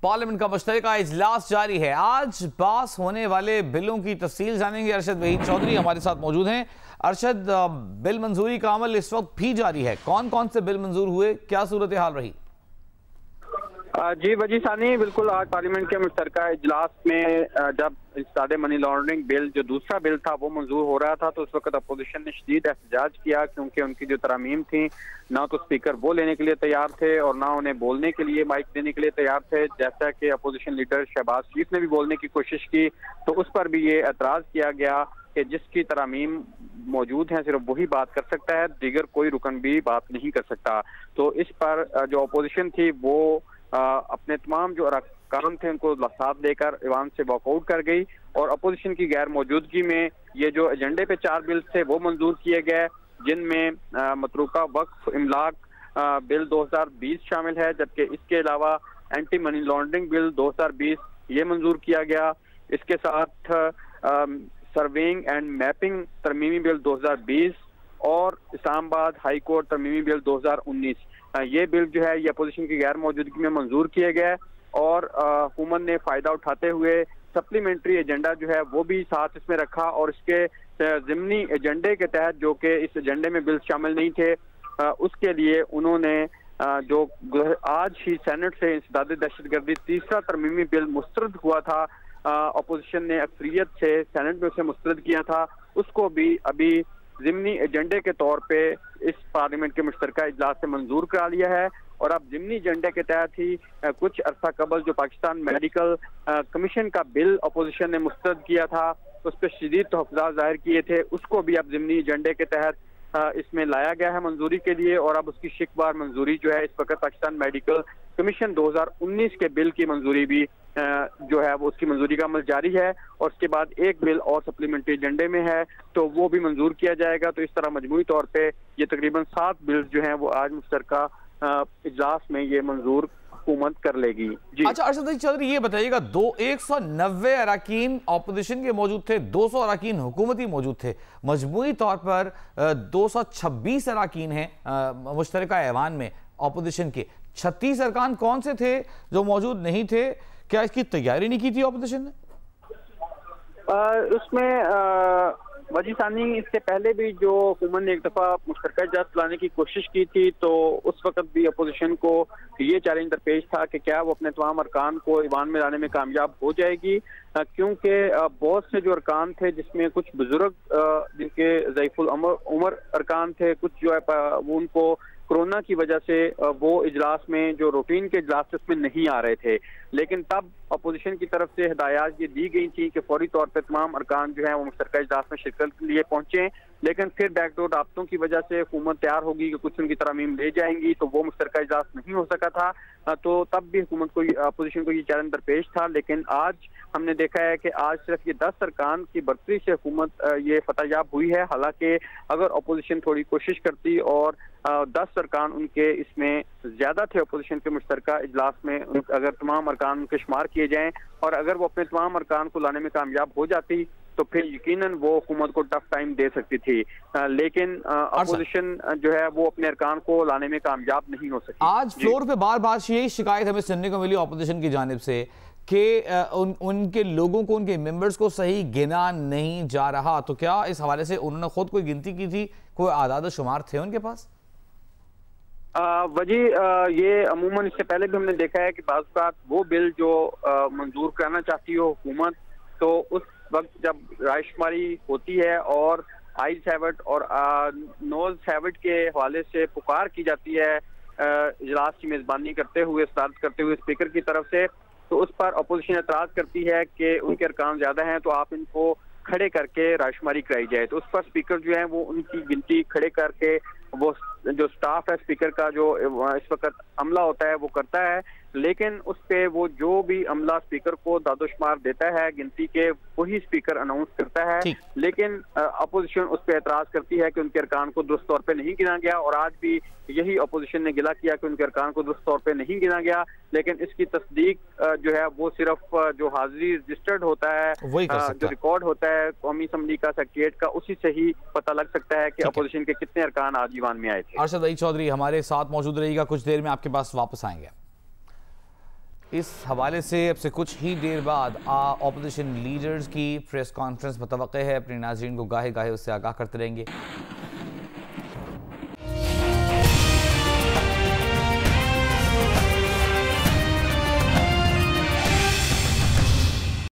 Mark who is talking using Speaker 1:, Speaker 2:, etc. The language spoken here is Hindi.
Speaker 1: पार्लियामेंट का मुश्तरका इजलास जारी है। आज पास होने वाले बिलों की तफसील जानेंगे। अरशद वहीद चौधरी हमारे साथ मौजूद हैं। अरशद, बिल मंजूरी का अमल इस वक्त भी जारी है, कौन कौन से बिल मंजूर हुए, क्या सूरत हाल रही?
Speaker 2: जी वजी सानी, बिल्कुल आज पार्लियामेंट के मुश्तरका इजलास में जब इस्तादे मनी लॉन्ड्रिंग बिल जो दूसरा बिल था वो मंजूर हो रहा था तो उस वक्त अपोजिशन ने शदीद एहतजाज किया, क्योंकि उनकी जो तरामीम थी ना तो स्पीकर वो लेने के लिए तैयार थे और ना उन्हें बोलने के लिए माइक देने के लिए तैयार थे। जैसा कि अपोजिशन लीडर शहबाज शरीफ ने भी बोलने की कोशिश की तो उस पर भी ये एतराज़ किया गया कि जिसकी तरामीम मौजूद हैं सिर्फ वही बात कर सकता है, दीगर कोई रुकन भी बात नहीं कर सकता। तो इस पर जो अपोजिशन थी वो अपने तमाम जो अरकान थे उनको साथ देकर ईवान से वॉकआउट कर गई और अपोजिशन की गैर मौजूदगी में ये जो एजेंडे पे 4 बिल थे वो मंजूर किए गए, जिनमें मतरूका वक्फ इमलाक बिल 2020 शामिल है, जबकि इसके अलावा एंटी मनी लॉन्ड्रिंग बिल 2020 ये मंजूर किया गया। इसके साथ सर्वेइंग एंड मैपिंग तरमीमी बिल 2020 और इस्लामाबाद हाई कोर्ट तरमीमी बिल 2019 ये बिल जो है ये अपोजिशन की गैर मौजूदगी में मंजूर किए गए और हुकूमत ने फायदा उठाते हुए सप्लीमेंट्री एजेंडा जो है वो भी साथ इसमें रखा और इसके ज़िमनी एजेंडे के तहत जो कि इस एजेंडे में बिल शामिल नहीं थे उसके लिए उन्होंने जो आज ही सेनेट से इंसदाद दहशतगर्दी तीसरा तरमीमी बिल मुस्तरद हुआ था, अपोजिशन ने अक्सरियत से सेनेट में उसे मुस्तरद किया था, उसको भी अभी ज़िमनी एजेंडे के तौर पे इस पार्लियामेंट के मुश्तरका इजलास से मंजूर करा लिया है। और अब ज़िमनी एजेंडे के तहत ही कुछ अरसा कबल जो पाकिस्तान मेडिकल कमीशन का बिल अपोजिशन ने मुस्तरद किया था उस पर शदीद तहफ़्फ़ुज़ात ज़ाहिर किए थे, उसको भी अब ज़िमनी एजेंडे के तहत इसमें लाया गया है मंजूरी के लिए और अब उसकी शिकबार मंजूरी जो है इस वक्त पाकिस्तान मेडिकल कमीशन 2019 के बिल की मंजूरी भी जो है वो उसकी मंजूरी का अमल जारी है और उसके बाद एक बिल और सप्लीमेंट्री एजेंडे में है तो वो भी मंजूर किया जाएगा। तो इस तरह मजमूई तौर पे ये तकरीबन 7 बिल जो हैं वो आज मुश्तरका इजलास में ये मंजूर हुकूमत कर लेगी। जी
Speaker 1: अच्छा अरशद चौधरी, ये बताइएगा 190 अराकीन ऑपोजिशन के मौजूद थे, 200 अराकीन हुकूमती मौजूद थे, मजमूई तौर पर 226 अराकीन हैं मुश्तरका ऐवान में ऑपोजिशन के। 36 अरकान कौन से थे जो मौजूद नहीं थे? क्या इसकी तैयारी नहीं की थी ऑपोजिशन ने?
Speaker 2: उसमें वजी सानी, इससे पहले भी जो हुकूमत ने एक दफ़ा मुश्तरका इजलास बुलाने की कोशिश की थी तो उस वक्त भी अपोजिशन को ये चैलेंज दरपेश था कि क्या वो अपने तमाम अरकान को ईवान में लाने में कामयाब हो जाएगी, क्योंकि बहुत से जो अरकान थे जिसमें कुछ बुजुर्ग जिनके ज़ईफुल उमर अरकान थे, कुछ जो है वो उनको कोरोना की वजह से वो इजलास में जो रूटीन के इजलास उसमें नहीं आ रहे थे, लेकिन तब अपोजिशन की तरफ से हिदायत ये दी गई थी कि फौरी तौर पर तमाम अरकान जो है वो मुश्तरका इजलास में शिरकत के लिए पहुंचे, लेकिन फिर बैकडोर राब्तों की वजह से हुकूमत तैयार होगी कि कुछ उनकी तरमीम ले जाएंगी तो वो मुश्तरका इजलास नहीं हो सका था। तो तब भी हुकूमत को अपोजिशन को ये चैलेंज दरपेश था, लेकिन आज हमने देखा है कि आज सिर्फ ये 10 अरकान की बर्तरी से हुकूमत ये फतहयाब हुई है। हालांकि अगर अपोजिशन थोड़ी कोशिश करती और 10 अरकान उनके इसमें ज्यादा थे अपोजिशन के मुश्तरका इजलास में, अगर तमाम अरकान उनके शुमार किए जाएं और अगर वो अपने तमाम अरकान को लाने में कामयाब हो जाती तो फिर यकीनन वो हुकूमत को टफ टाइम दे सकती थी, लेकिन अपोजिशन जो है वो अपने अरकान को लाने में कामयाब नहीं हो सकी।
Speaker 1: आज फ्लोर पे बार बार यही शिकायत हमें सुनने को मिली अपोजिशन की जानिब से कि उनके लोगों को, उनके मेंबर्स को सही गिना नहीं जा रहा। तो क्या इस हवाले से उन्होंने खुद कोई गिनती की थी, कोई आदाद शुमार थे उनके पास?
Speaker 2: वजी ये अमूमन इससे पहले भी हमने देखा है कि बाज़ औक़ात वो बिल जो मंजूर कराना चाहती हो हुकूमत तो उस वक्त जब रायशुमारी होती है और आइज हैवट और नोज हैवट के हवाले से पुकार की जाती है इजलास की मेज़बानी करते हुए, सदारत करते हुए स्पीकर की तरफ से, तो उस पर अपोजिशन एतराज़ करती है कि उनके अरकान ज़्यादा हैं तो आप इनको खड़े करके रायशुमारी कराई जाए। तो उस पर स्पीकर जो है वो उनकी गिनती खड़े करके वो जो स्टाफ है स्पीकर का जो इस वक्त अमला होता है वो करता है, लेकिन उस पे वो जो भी अमला स्पीकर को दादोशुमार देता है गिनती के वही स्पीकर अनाउंस करता है, लेकिन अपोजिशन उस पे एतराज करती है कि उनके अरकान को दुरुस्त तौर पे नहीं गिना गया और आज भी यही अपोजिशन ने गिला किया कि उनके अरकान को दुरुस्त तौर पे नहीं गिना गया, लेकिन इसकी तस्दीक जो है वो सिर्फ जो हाजिरी रजिस्टर्ड होता है, जो रिकॉर्ड होता है कौमी असम्बली का, सेक्रेटरीट का, उसी से ही पता लग सकता है कि अपोजिशन के कितने अरकान आज ईवान में आए थे।
Speaker 1: अरशद वहीद चौधरी हमारे साथ मौजूद रहेगा, कुछ देर में आपके पास वापस आएंगे। इस हवाले से अब से कुछ ही देर बाद ऑपोजिशन लीडर्स की प्रेस कॉन्फ्रेंस मुतवक्के है। अपने नाज़रीन को गाहे गाहे उससे आगाह करते रहेंगे।